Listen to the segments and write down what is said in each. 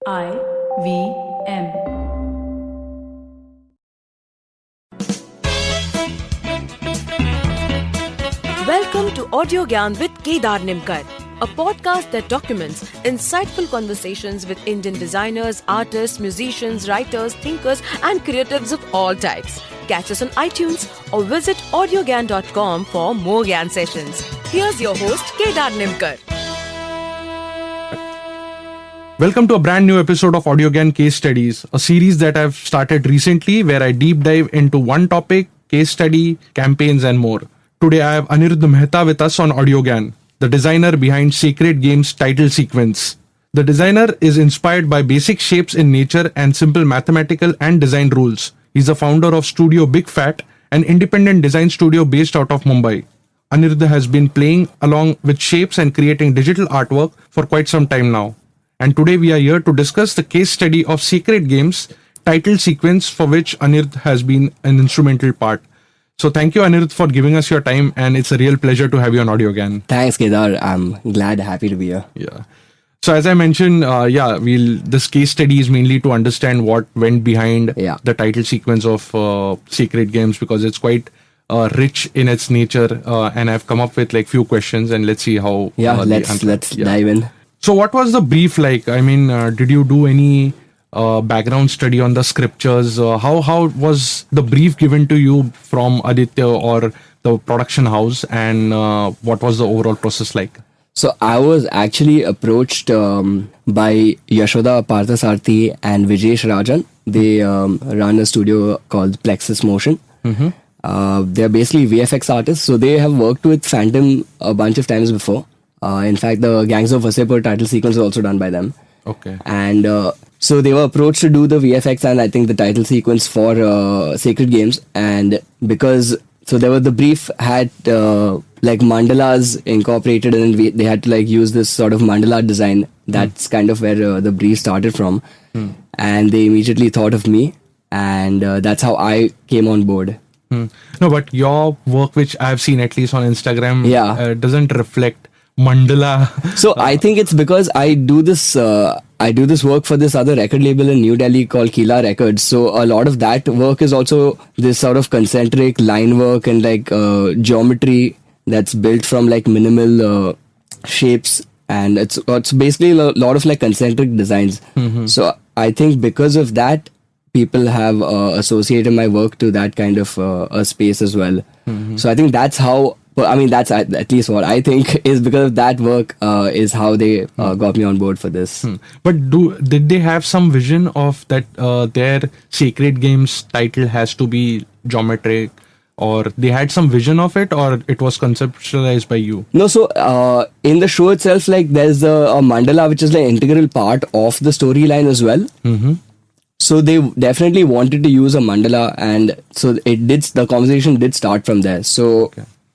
IVM. Welcome to Audio Gyan with Kedar Nimkar, a podcast that documents insightful conversations with Indian designers, artists, musicians, writers, thinkers, and creatives of all types. Catch us on iTunes or visit audiogyan.com for more Gyan sessions. Here's your host, Kedar Nimkar. Welcome to a brand new episode of AudioGyan Case Studies, a series that I've started recently where I deep dive into one topic, case study, campaigns, and more. Today I have Anirudh Mehta with us on AudioGyan, the designer behind Sacred Games title sequence. The designer is inspired by basic shapes in nature and simple mathematical and design rules. He's the founder of Studio Big Fat, an independent design studio based out of Mumbai. Anirudh has been playing along with shapes and creating digital artwork for quite some time now. And today we are here to discuss the case study of Sacred Games title sequence for which Anirudh has been an instrumental part. So thank you, Anirudh, for giving us your time, and it's a real pleasure to have you on AudioGyan. Thanks, Kedar. I'm happy to be here. Yeah. So as I mentioned, this case study is mainly to understand what went behind the title sequence of Sacred Games, because it's quite rich in its nature, and I've come up with like few questions, and let's see how. Let's dive in. So what was the brief like? I mean, did you do any background study on the scriptures? How was the brief given to you from Aditya or the production house, and what was the overall process like? So I was actually approached by Yashoda Parthasarthi and Vijesh Rajan. They run a studio called Plexus Motion. They're basically VFX artists, so they have worked with Phantom a bunch of times before. In fact, the Gangs of Wasseypur title sequence was also done by them. Okay. And so they were approached to do the VFX and I think the title sequence for Sacred Games. And because, so there was the brief had like mandalas incorporated, and then they had to like use this sort of mandala design. That's kind of where the brief started from. And they immediately thought of me, and that's how I came on board. No, but your work, which I've seen at least on Instagram, doesn't reflect mandala. So I think it's because I do this work for this other record label in New Delhi called Keela Records. So a lot of that work is also this sort of concentric line work and like geometry that's built from like minimal shapes, and it's basically a lot of like concentric designs. So I think because of that, people have associated my work to that kind of a space as well. So I think that's how. But I mean, that's at least what I think is because of that work is how they got me on board for this. But did they have some vision of that their Sacred Games title has to be geometric, or they had some vision of it, or it was conceptualized by you? No, so in the show itself, like there's a mandala which is like integral part of the storyline as well. So they definitely wanted to use a mandala, and so the conversation did start from there. So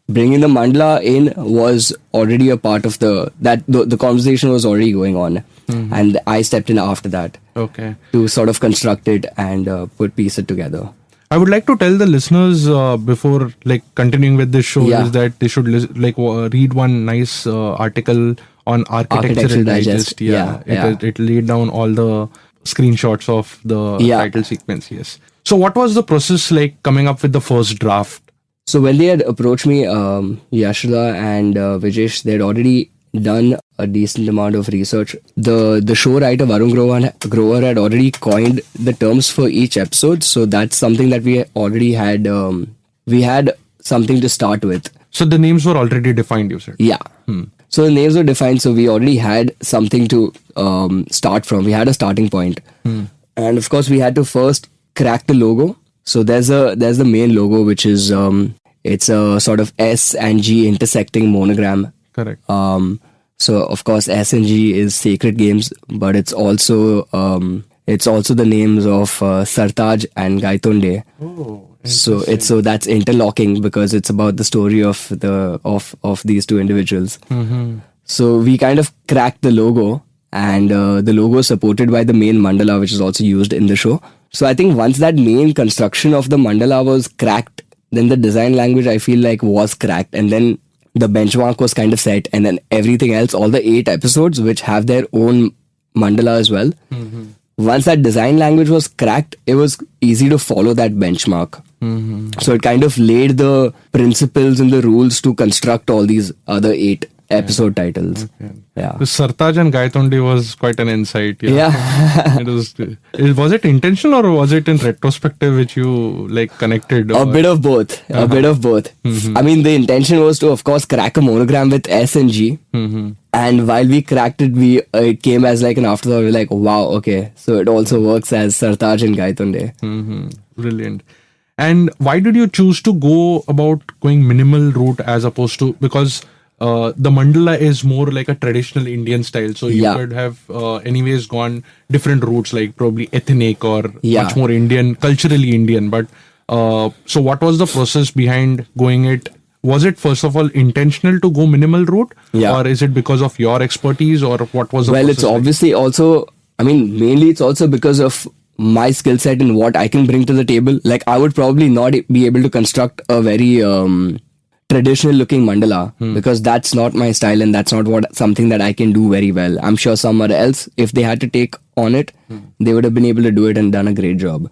bringing the mandala in was already a part of the conversation was already going on, and I stepped in after that. Okay. To sort of construct it and piece it together. I would like to tell the listeners before like continuing with this show is that they should read one nice article on Architectural Digest. It laid down all the screenshots of the title sequence. Yes. So what was the process like coming up with the first draft? So when they had approached me, Yashoda and Vijesh, they had already done a decent amount of research. The show writer Varun Grover had already coined the terms for each episode, so that's something that we already had. We had something to start with. So the names were already defined, you said? Yeah. So the names were defined, so we already had something to start from. We had a starting point, and of course we had to first crack the logo. So there's the main logo, which is it's a sort of S and G intersecting monogram. Correct. So of course S and G is Sacred Games, but it's also the names of Sartaj and Gaitonde. Oh, so that's interlocking because it's about the story of these two individuals. So we kind of cracked the logo, and the logo is supported by the main mandala, which is also used in the show. So I think once that main construction of the mandala was cracked, then the design language I feel like was cracked, and then the benchmark was kind of set, and then everything else, all the 8 episodes which have their own mandala as well. Once that design language was cracked, it was easy to follow that benchmark. So it kind of laid the principles and the rules to construct all these other 8 episode titles. Yeah. The Sartaj and Gaitonde was quite an insight. Yeah. Was it intentional or was it in retrospective which you like connected? A bit of both. A bit of both. I mean, the intention was to, of course, crack a monogram with S and G. And while we cracked it, it came as like an afterthought. We were like, wow, okay. So it also works as Sartaj and Gaitonde. Brilliant. And why did you choose to go about going minimal route as opposed to, because the mandala is more like a traditional Indian style, so you could have anyways gone different routes, like probably ethnic or much more Indian, culturally Indian. But so what was the process behind going it? Was it first of all intentional to go minimal route, or is it because of your expertise, or what was the well, process it's obviously also, I mean, mainly it's also because of my skill set and what I can bring to the table. Like, I would probably not be able to construct a very traditional looking mandala because that's not my style and that's not something that I can do very well. I'm sure somewhere else, if they had to take on it, they would have been able to do it and done a great job.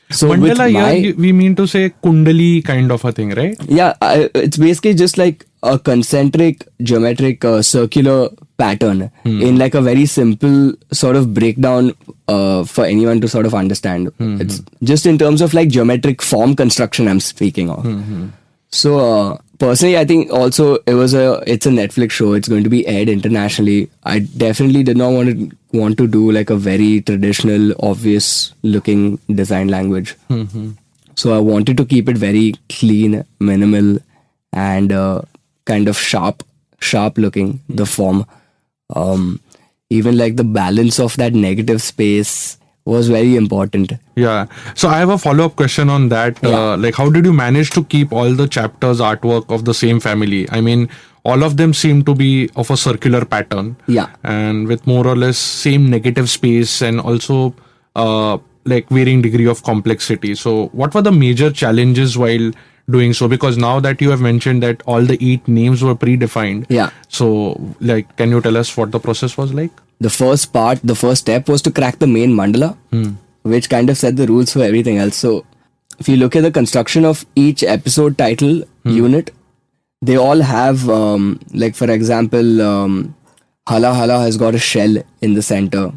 So mandala, we mean to say kundali kind of a thing, right? Yeah, it's basically just like a concentric, geometric, circular pattern in like a very simple sort of breakdown for anyone to sort of understand. It's just in terms of like geometric form construction I'm speaking of. So personally, I think also it's a Netflix show. It's going to be aired internationally. I definitely did not want to do like a very traditional, obvious looking design language. So I wanted to keep it very clean, minimal, and kind of sharp looking, the form. Even like the balance of that negative space was very important. Yeah. So I have a follow-up question on that. Like, how did you manage to keep all the chapters artwork of the same family? I mean, all of them seem to be of a circular pattern. Yeah. And with more or less same negative space and also like varying degree of complexity. So what were the major challenges while doing so? Because now that you have mentioned that all the 8 names were predefined. Yeah. So like, can you tell us what the process was like? The first step was to crack the main mandala, which kind of set the rules for everything else. So if you look at the construction of each episode title unit, they all have, like for example, Hala Hala has got a shell in the center.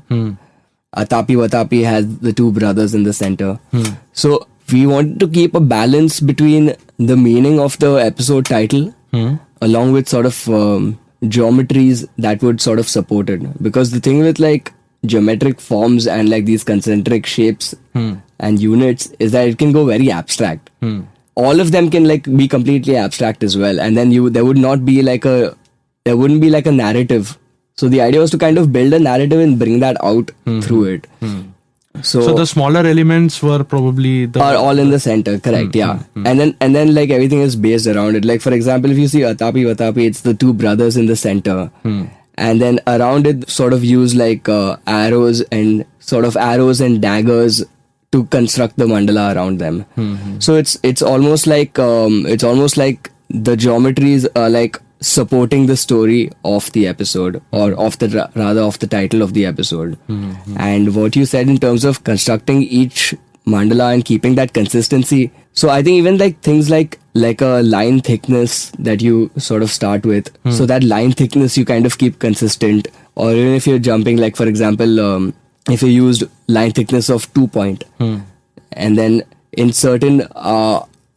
Atapi Watapi has the 2 brothers in the center. So we wanted to keep a balance between the meaning of the episode title along with sort of geometries that would sort of support it. Because the thing with like geometric forms and like these concentric shapes and units is that it can go very abstract. All of them can like be completely abstract as well, and then there wouldn't be like a narrative. So the idea was to kind of build a narrative and bring that out through it. So the smaller elements were probably are all in the center, correct? And then like everything is based around it. Like for example, if you see Atapi Watapi, it's the 2 brothers in the center, and then around it sort of use like arrows and daggers to construct the mandala around them. So it's almost like the geometries are like supporting the story of the episode, or of the title of the episode. And what you said in terms of constructing each mandala and keeping that consistency, so I think even like things like a line thickness that you sort of start with, so that line thickness you kind of keep consistent. Or even if you're jumping, like for example, if you used line thickness of 2 point, and then in certain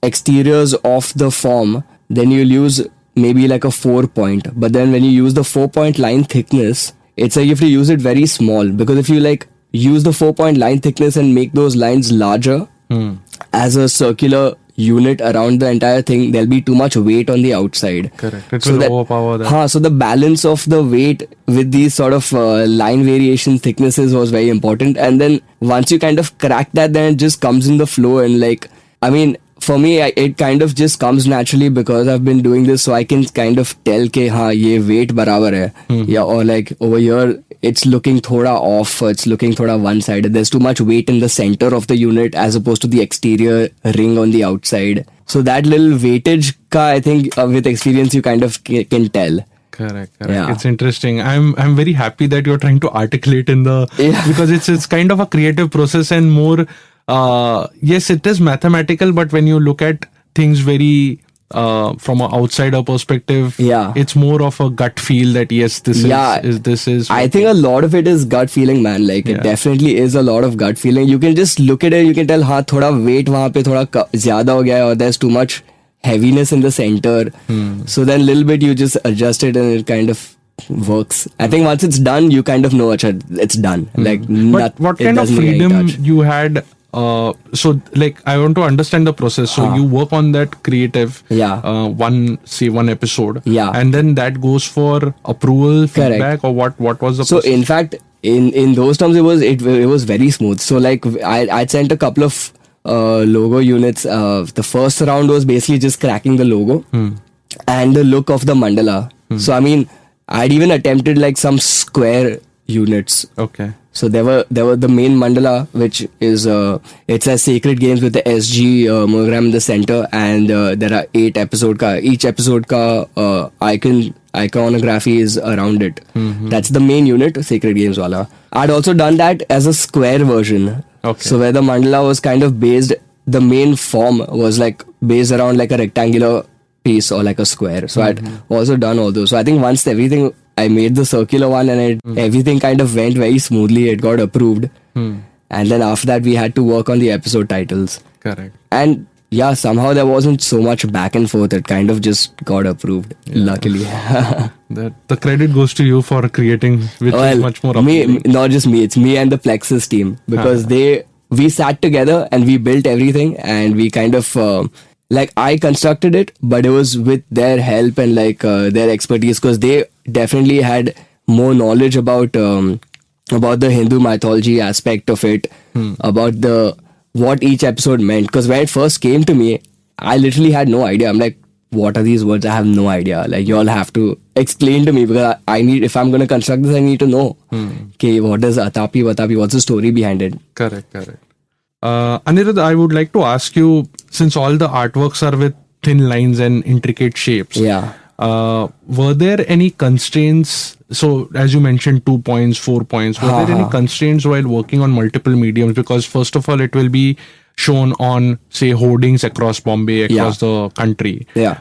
exteriors of the form, then you'll use maybe like a 4 point. But then when you use the 4 point line thickness, it's like you have to use it very small, because if you like use the 4 point line thickness and make those lines larger as a circular unit around the entire thing, there'll be too much weight on the outside. Correct. It will overpower that. So the balance of the weight with these sort of line variation thicknesses was very important. And then once you kind of crack that, then it just comes in the flow. And like, I mean, for me, it kind of just comes naturally because I've been doing this, so I can kind of tell ke ye weight barabar hai. Yeah, or like over here it's looking thoda off, it's looking thoda one-sided. There's too much weight in the center of the unit as opposed to the exterior ring on the outside. So that little weightage ka, I think with experience you kind of can tell. Correct. Yeah. It's interesting. I'm very happy that you're trying to articulate in the Yeah. because it's kind of a creative process and more. Yes, it is mathematical, but when you look at things very from an outsider perspective, Yeah. it's more of a gut feel that yes, Yeah. this is. I think a lot of it is gut feeling, man. Like it Yeah. definitely is a lot of gut feeling. You can just look at it. You can tell, हाँ थोड़ा weight वहाँ पे थोड़ा ज़्यादा हो गया है, or there's too much heaviness in the center. So then little bit you just adjust it and it kind of works. I think once it's done, you kind of know it's done. Like But what kind of freedom you had? So like I want to understand the process. So you work on that creative, Yeah. one episode, Yeah. and then that goes for approval, Correct. feedback, or what was the So process? in fact, in those terms, it was very smooth. So like I sent a couple of logo units. The first round was basically just cracking the logo and the look of the mandala. So I mean, I'd even attempted like some square units. Okay. So there were the main mandala, which is it says Sacred Games with the SG monogram in the center, and there are 8 episode ka. Each episode ka iconography is around it. That's the main unit, Sacred Games wala. I'd also done that as a square version. Okay. So where the mandala was kind of based, the main form was like based around like a rectangular piece or like a square. So I'd also done all those. So I think once everything, I made the circular one and everything kind of went very smoothly. It got approved. And then after that, we had to work on the episode titles. Correct. And yeah, somehow there wasn't so much back and forth. It kind of just got approved, luckily. That the credit goes to you for creating, which is much more me, appealing. not just me, it's me and the Plexus team, because we sat together and we built everything, and we kind of like I constructed it, but it was with their help and like their expertise, because they definitely had more knowledge about the Hindu mythology aspect of it, about what each episode meant. Because when it first came to me, I literally had no idea. I'm like, what are these words? I have no idea. Like, you all have to explain to me, because I need, if I'm going to construct this, I need to know. Okay, what is Atapi Vatapi? What's the story behind it? Correct. Anirudh, I would like to ask you, since all the artworks are with thin lines and intricate shapes, Yeah. were there any constraints? So, as you mentioned, 2 points, 4 points. Were there any constraints while working on multiple mediums? Because first of all, it will be shown on, say, hoardings across Bombay, across the country. Yeah.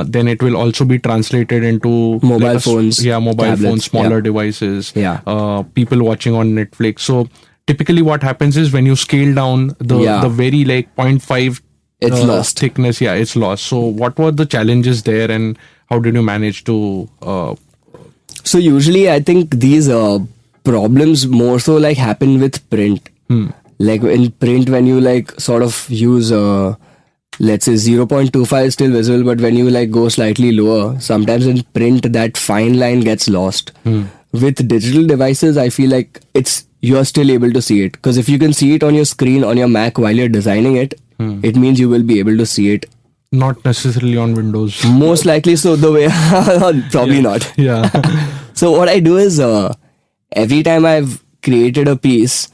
Then it will also be translated into Mobile phones, mobile tablets, phones, smaller yeah. devices. Yeah. People watching on Netflix. So typically, what happens is when you scale down the very like 0.5 It's lost. thickness, it's lost. So what were the challenges there, and how did you manage to? So usually I think these problems more so like happen with print. Like in print, when you like sort of use let's say 0.25 is still visible, but when you like go slightly lower, sometimes in print that fine line gets lost. With digital devices, I feel like you're still able to see it, because if you can see it on your screen on your Mac while you're designing it, it means you will be able to see it. Not necessarily on Windows. Most likely so, the way probably not. Yeah. So what I do is every time I've created a piece,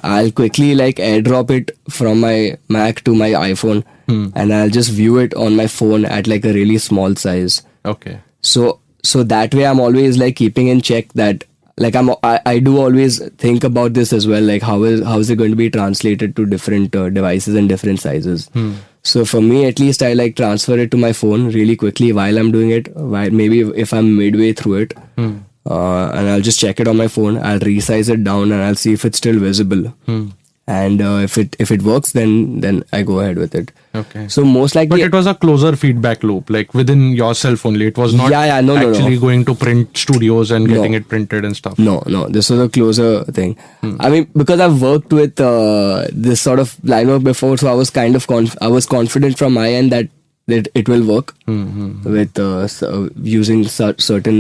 I'll quickly like airdrop it from my Mac to my iPhone, and I'll just view it on my phone at like a really small size. Okay. So that way I'm always like keeping in check that like I do always think about this as well, like how is it going to be translated to different devices and different sizes. So for me, at least, I like transfer it to my phone really quickly while I'm doing it. Maybe if I'm midway through it, and I'll just check it on my phone. I'll resize it down and I'll see if it's still visible. And if it works, then I go ahead with it. Okay. So most likely, But it was a closer feedback loop, like within yourself only. It was not No. going to print studios and getting it printed and stuff. No, this was a closer thing. I mean, because I've worked with this sort of line work before, so I was kind of I was confident from my end that it will work with using certain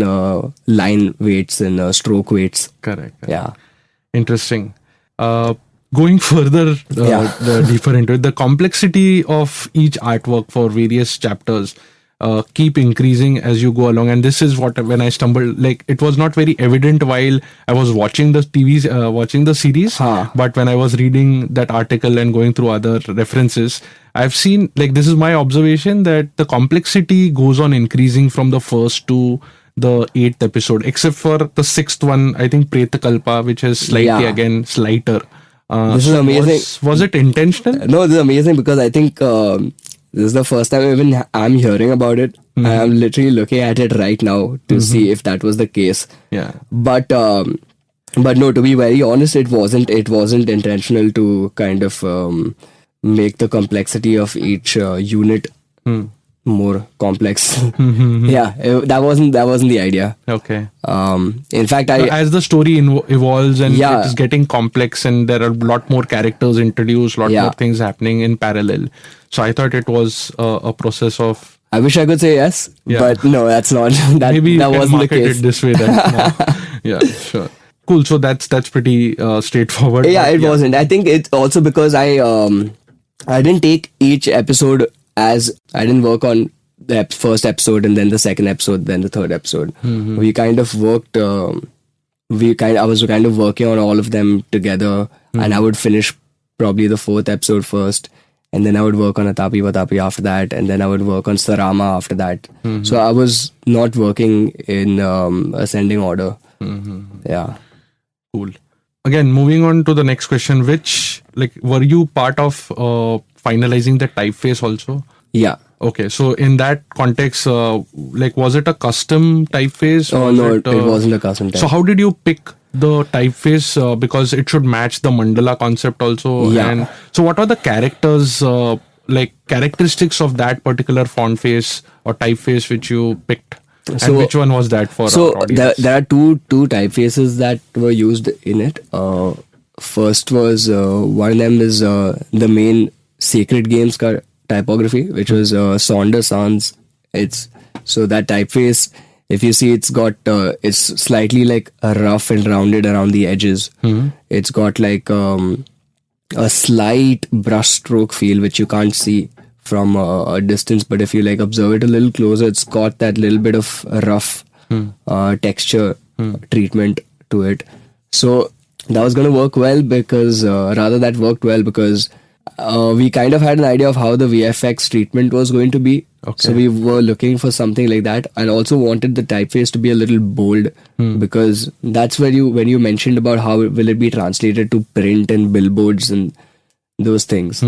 line weights and stroke weights. Correct. Yeah. Interesting. Going further deeper into it, the complexity of each artwork for various chapters keep increasing as you go along, and this is what when I stumbled, like it was not very evident while I was watching the watching the series, but when I was reading that article and going through other references, I've seen, like, this is my observation, that the complexity goes on increasing from the first to the 8th episode, except for the 6th one, I think Pretakalpa, which is slightly Yeah. again slighter. This is amazing. Was it intentional? No, this is amazing because I think this is the first time even I'm hearing about it. I'm literally looking at it right now to see if that was the case. Yeah. But no, to be very honest, it wasn't intentional to kind of make the complexity of each unit more complex. Yeah, that wasn't the idea. Okay. In fact, As the story evolves and Yeah. it is getting complex and there are a lot more characters introduced, lot Yeah. more things happening in parallel. So I thought it was a process of I wish I could say yes, Yeah. but no, that's not. maybe you that can wasn't the market case. it this way then. Yeah, sure. Cool. So that's pretty straightforward. Yeah, but it wasn't. I think it's also because I didn't take each episode as I didn't work on the first episode and then the second episode, then the third episode. We kind of worked. I was kind of working on all of them together, and I would finish probably the fourth episode first, and then I would work on Atapi Vatapi after that, and then I would work on Sarama after that. So I was not working in ascending order. Yeah. Cool. Again, moving on to the next question, which were you part of finalizing the typeface also? Yeah. Okay, so in that context, was it a custom typeface? Oh Was no, it wasn't a custom type. So how did you pick the typeface? Because it should match the mandala concept also. Yeah. And so what are the characters, characteristics of that particular font face or typeface which you picked? And So- which one was that for So our audience? there are two typefaces that were used in it. First was one of them is the main Sacred Games typography, which was Saunders Sans. It's so that typeface. If you see, it's got it's slightly like rough and rounded around the edges. It's got like a slight brush stroke feel which you can't see from a distance, but if you observe it a little closer, it's got that little bit of rough texture treatment to it. So that was going to work well because that worked well because we kind of had an idea of how the VFX treatment was going to be. Okay. So we were looking for something like that, and also wanted the typeface to be a little bold because that's where when you mentioned about how will it be translated to print and billboards and those things.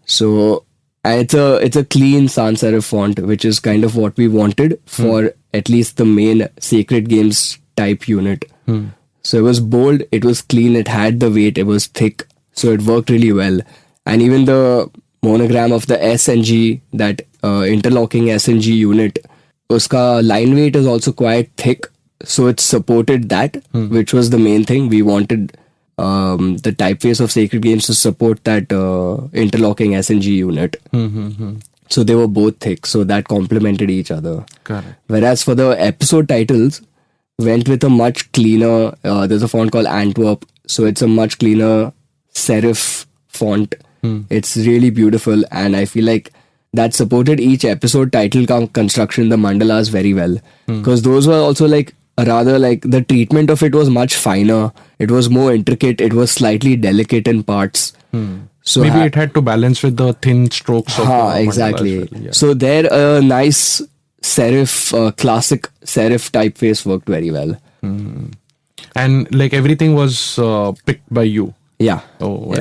So and it's a clean sans serif font, which is kind of what we wanted for at least the main Sacred Games type unit. So it was bold, it was clean, it had the weight, it was thick, so it worked really well. And even the monogram of the S and G, that interlocking S and G unit, uska line weight is also quite thick, so it supported that, which was the main thing. We wanted the typeface of Sacred Games to support that interlocking S and G unit. So they were both thick, so that complemented each other. Correct. Whereas for the episode titles, went with a much cleaner, there's a font called Antwerp, so it's a much cleaner serif font. It's really beautiful, and I feel like that supported each episode title construction, the mandalas, very well. Because those were also rather the treatment of it was much finer, it was more intricate, it was slightly delicate in parts. So Maybe it had to balance with the thin strokes of the mandala as exactly. well, yeah. So there a nice serif, classic serif typeface worked very well. And everything was picked by you. Yeah. Oh,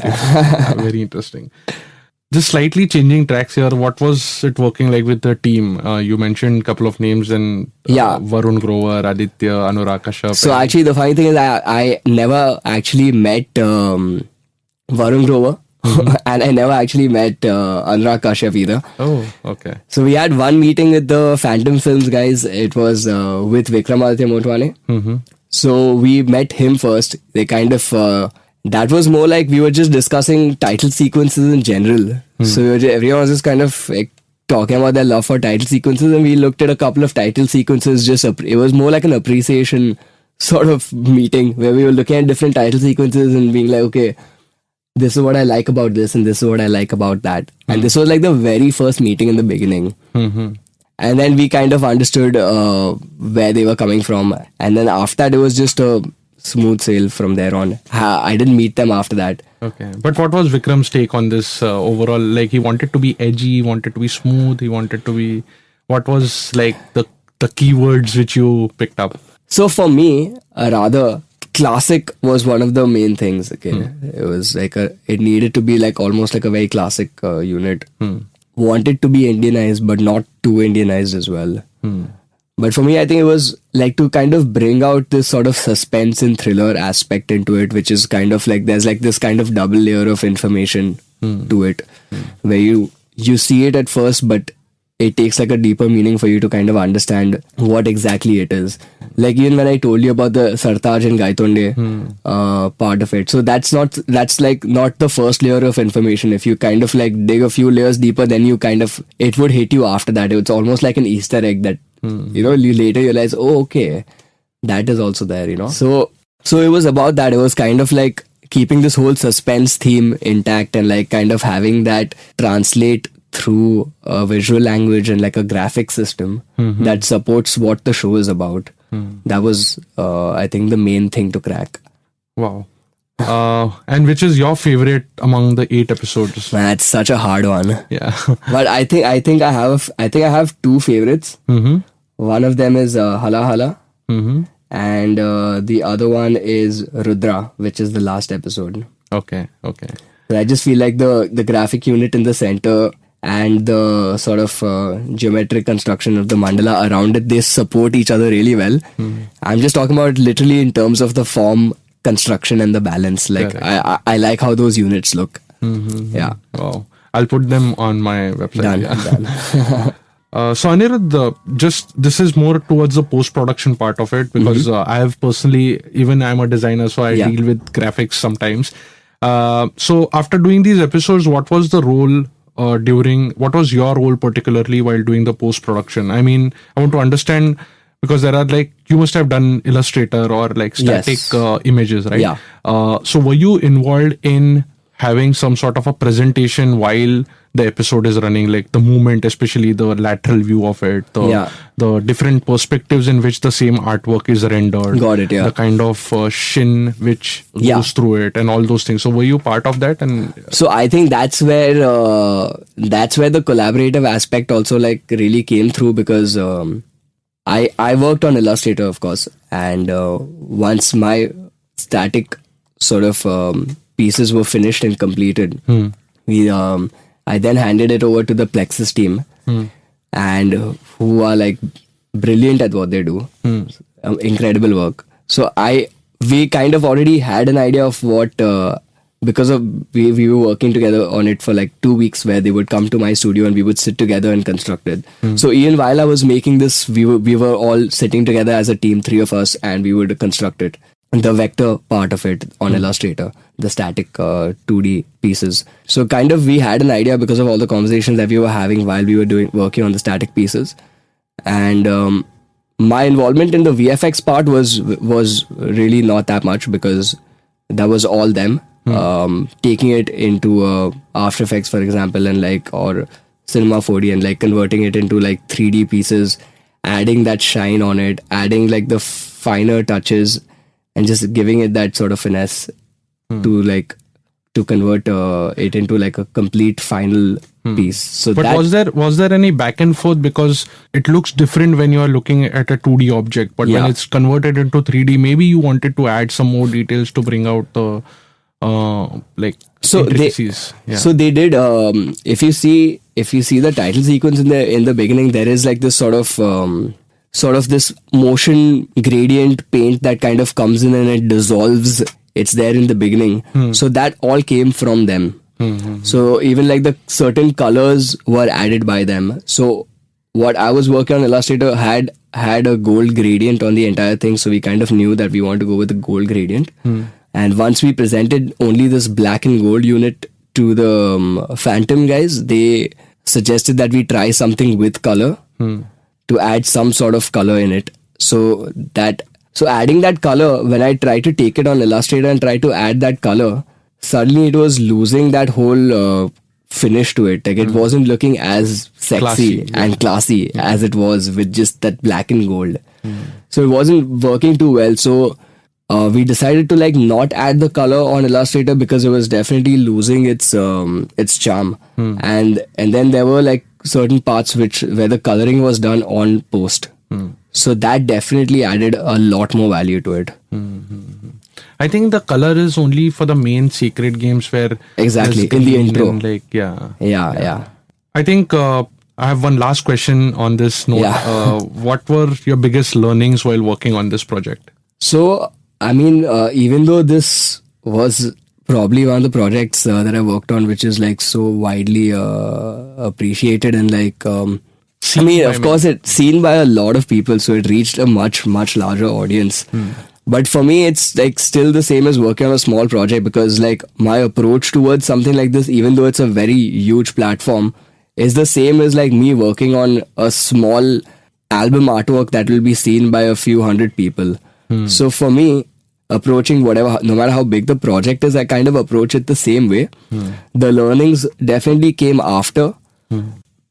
very interesting. Just slightly changing tracks here. What was it working like with the team? You mentioned a couple of names and Yeah. Varun Grover, Aditya, Anurag Kashyap. So actually, the funny thing is, I never actually met Varun Grover, and I never actually met Anurag Kashyap either. Oh, okay. So we had one meeting with the Phantom Films guys. It was with Vikramaditya Motwane. So we met him first. They kind of that was more like we were just discussing title sequences in general. So everyone was just kind of talking about their love for title sequences, and we looked at a couple of title sequences. It was more like an appreciation sort of meeting where we were looking at different title sequences and being like, okay, this is what I like about this, and this is what I like about that. And this was the very first meeting in the beginning. And then we kind of understood where they were coming from. And then after that, it was just a smooth sail from there on. I didn't meet them after that. Okay. But what was Vikram's take on this overall? He wanted to be edgy, he wanted to be smooth, he wanted to be... What was the the keywords which you picked up? So for me, rather classic was one of the main things. Okay, it was like it needed to be like almost like a very classic unit. Wanted to be Indianized, but not too Indianized as well. But for me, I think it was like to kind of bring out this sort of suspense and thriller aspect into it, which is kind of like there's like this kind of double layer of information to it, where you see it at first, but it takes like a deeper meaning for you to kind of understand what exactly it is. Like even when I told you about the Sartaj and Gaitonde part of it, so that's like not the first layer of information. If you kind of like dig a few layers deeper, then you kind of, it would hit you after that. It's almost like an Easter egg that you later realize, oh okay, that is also there, So it was about that. It was kind of like keeping this whole suspense theme intact and like kind of having that translate through a visual language and like a graphic system that supports what the show is about. That was, I think, the main thing to crack. Wow. And which is your favorite among the 8 episodes? Man, that's such a hard one. Yeah. But I think I have 2 favorites. One of them is Hala Hala, and the other one is Rudra, which is the last episode. Okay. So I just feel like the graphic unit in the center and the sort of geometric construction of the mandala around it, they support each other really well. I'm just talking about literally in terms of the form, construction and the balance. Like I like how those units look. Yeah. Wow. I'll put them on my website. Done. So Anirudh, just this is more towards the post-production part of it, because I have personally, even I'm a designer, so I deal with graphics sometimes. So after doing these episodes, what was the role what was your role particularly while doing the post-production? I mean, I want to understand, because there are like, you must have done Illustrator or like static images, right? Yeah. So were you involved in having some sort of a presentation while the episode is running, like the movement, especially the lateral view of it, the different perspectives in which the same artwork is rendered? Got it, yeah. The kind of shin which goes through it and all those things. So were you part of that? And so I think that's where the collaborative aspect also like really came through, because I worked on Illustrator, of course, and once my static sort of pieces were finished and completed, I then handed it over to the Plexus team, and who are like brilliant at what they do. Incredible work. So we kind of already had an idea of what, because of we were working together on it for like 2 weeks, where they would come to my studio and we would sit together and construct it. So even while I was making this, we were all sitting together as a team, 3 of us, and we would construct it. The vector part of it on Illustrator, the static 2D pieces. So kind of we had an idea because of all the conversations that we were having while we were working on the static pieces. And my involvement in the VFX part was really not that much, because that was all them. Taking it into After Effects, for example, and like, or Cinema 4D, and like converting it into like 3D pieces, adding that shine on it, adding like the finer touches, and just giving it that sort of finesse to convert it into like a complete final piece. So, but was there any back and forth, because it looks different when you are looking at a 2D object, but when it's converted into 3D, maybe you wanted to add some more details to bring out the intricacies. So they did. If you see the title sequence in the beginning, there is like this sort of this motion gradient paint that kind of comes in and it dissolves. It's there in the beginning. So that all came from them. So even like the certain colors were added by them. So what I was working on Illustrator had a gold gradient on the entire thing. So we kind of knew that we wanted to go with the gold gradient. And once we presented only this black and gold unit to the Phantom guys, they suggested that we try something with color. To add some sort of color in it. So adding that color, when I tried to take it on Illustrator and try to add that color, suddenly it was losing that whole finish to it. Like it wasn't looking as sexy and classy as it was with just that black and gold. So it wasn't working too well. So we decided to like not add the color on Illustrator, because it was definitely losing its charm. And then there were like certain parts where the coloring was done on post. So that definitely added a lot more value to it. I think the color is only for the main secret games where Exactly, there's in the green intro. and Yeah. I think I have one last question on this note. Yeah. What were your biggest learnings while working on this project? So, I mean, even though this was probably one of the projects that I worked on, which is like so widely appreciated and like, I mean, of course, it's seen by a lot of people, so it reached a much larger audience. But for me, it's like still the same as working on a small project, because like my approach towards something like this, even though it's a very huge platform, is the same as like me working on a small album artwork that will be seen by a few hundred people. So for me, approaching whatever, no matter how big the project is, I kind of approach it the same way. The learnings definitely came after,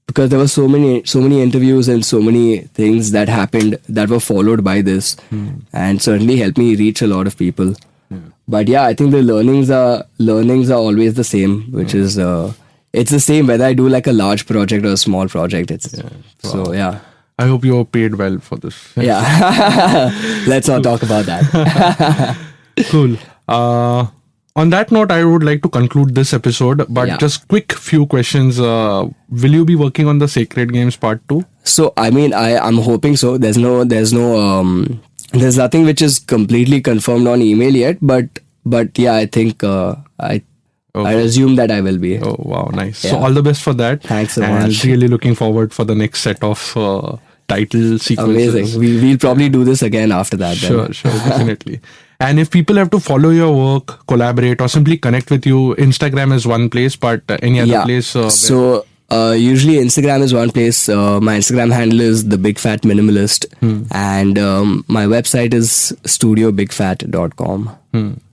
because there were so many interviews and so many things that happened that were followed by this, and certainly helped me reach a lot of people. But yeah, I think the learnings are always the same, which is it's the same whether I do like a large project or a small project. So yeah. I hope you were paid well for this. Yeah. Let's not talk about that. Cool. On that note, I would like to conclude this episode, but Yeah. just quick few questions. Will you be working on the Sacred Games Part 2? So I mean, I'm hoping so. There's nothing which is completely confirmed on email yet, but yeah, I think I assume that I will be. Oh, wow, nice. So Yeah. all the best for that. Thanks so and much. really looking forward for the next set of title sequences. Amazing. We'll probably do this again after that. Then. Sure, definitely. And if people have to follow your work, collaborate, or simply connect with you, Instagram is one place, but any other place? So usually Instagram is one place. My Instagram handle is The Big Fat Minimalist, and my website is studiobigfat.com.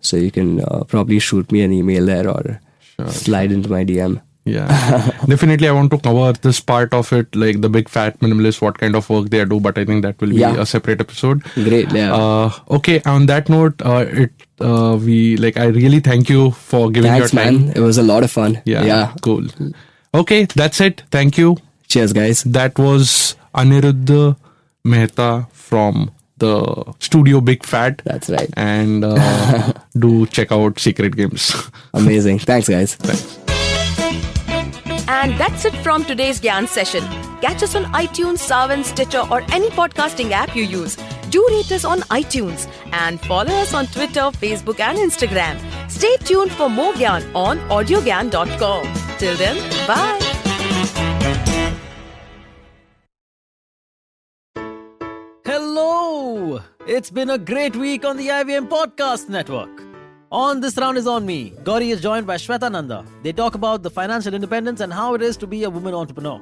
So you can probably shoot me an email there or slide into my DM. Yeah, definitely. I want to cover this part of it, like the Big Fat Minimalist, what kind of work they do, but I think that will be a separate episode. Great. Yeah. Okay. On that note, I really thank you for giving Thanks, your time. man. It was a lot of fun. Yeah. Cool. Okay, that's it. Thank you. Cheers, guys. That was Aniruddha Mehta from the studio Big Fat. That's right. And do check out Secret Games. Amazing. Thanks, guys. Thanks. And that's it from today's Gyan session. Catch us on iTunes, Saavn, Stitcher, or any podcasting app you use. Do rate us on iTunes and follow us on Twitter, Facebook, and Instagram. Stay tuned for more Gyan on audiogyan.com. Till then, bye. Hello! It's been a great week on the IVM Podcast Network. On This Round is on Me, Gauri is joined by Shweta Nanda. They talk about the financial independence and how it is to be a woman entrepreneur.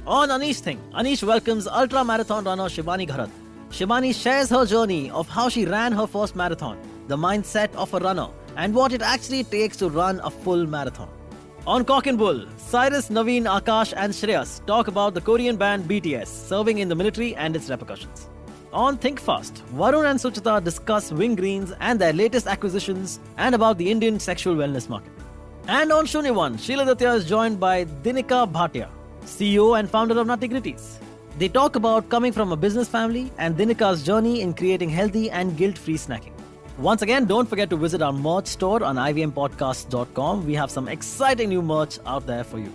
On Anish Thing, Anish welcomes ultra-marathon runner Shivani Gharat. Shivani shares her journey of how she ran her first marathon, the mindset of a runner, and what it actually takes to run a full marathon. On Cock and Bull, Cyrus, Naveen, Akash and Shreyas talk about the Korean band BTS serving in the military and its repercussions. On Think Fast, Varun and Suchita discuss Wing Greens and their latest acquisitions and about the Indian sexual wellness market. And on Shunya One, Sheila Datya is joined by Dinika Bhatia, CEO and founder of Nutty-Gritties. They talk about coming from a business family and Dinika's journey in creating healthy and guilt-free snacking. Once again, don't forget to visit our merch store on ivmpodcasts.com. We have some exciting new merch out there for you.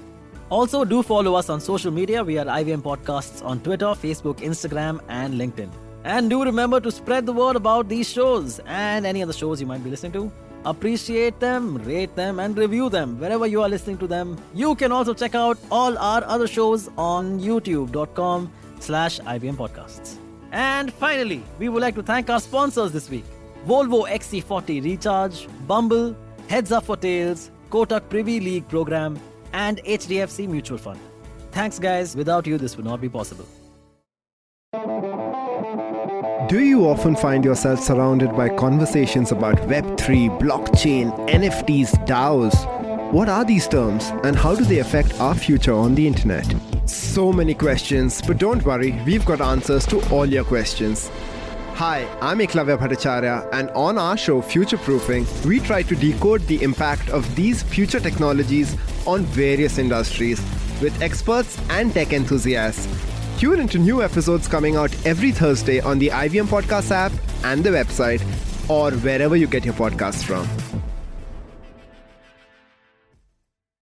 Also, do follow us on social media. We are IVM Podcasts on Twitter, Facebook, Instagram, and LinkedIn. And do remember to spread the word about these shows and any other shows you might be listening to. Appreciate them, rate them, and review them wherever you are listening to them. You can also check out all our other shows on youtube.com/IVM Podcasts. And finally, we would like to thank our sponsors this week. Volvo XC40 Recharge, Bumble, Heads Up for Tails, Kotak Privy League Program, and HDFC Mutual Fund. Thanks, guys. Without you, this would not be possible. Do you often find yourself surrounded by conversations about Web3, blockchain, NFTs, DAOs? What are these terms and how do they affect our future on the internet? So many questions, but don't worry, we've got answers to all your questions. Hi, I'm Eklavya Bhattacharya, and on our show Future Proofing, we try to decode the impact of these future technologies on various industries with experts and tech enthusiasts. Tune into new episodes coming out every Thursday on the IVM Podcast app and the website, or wherever you get your podcasts from.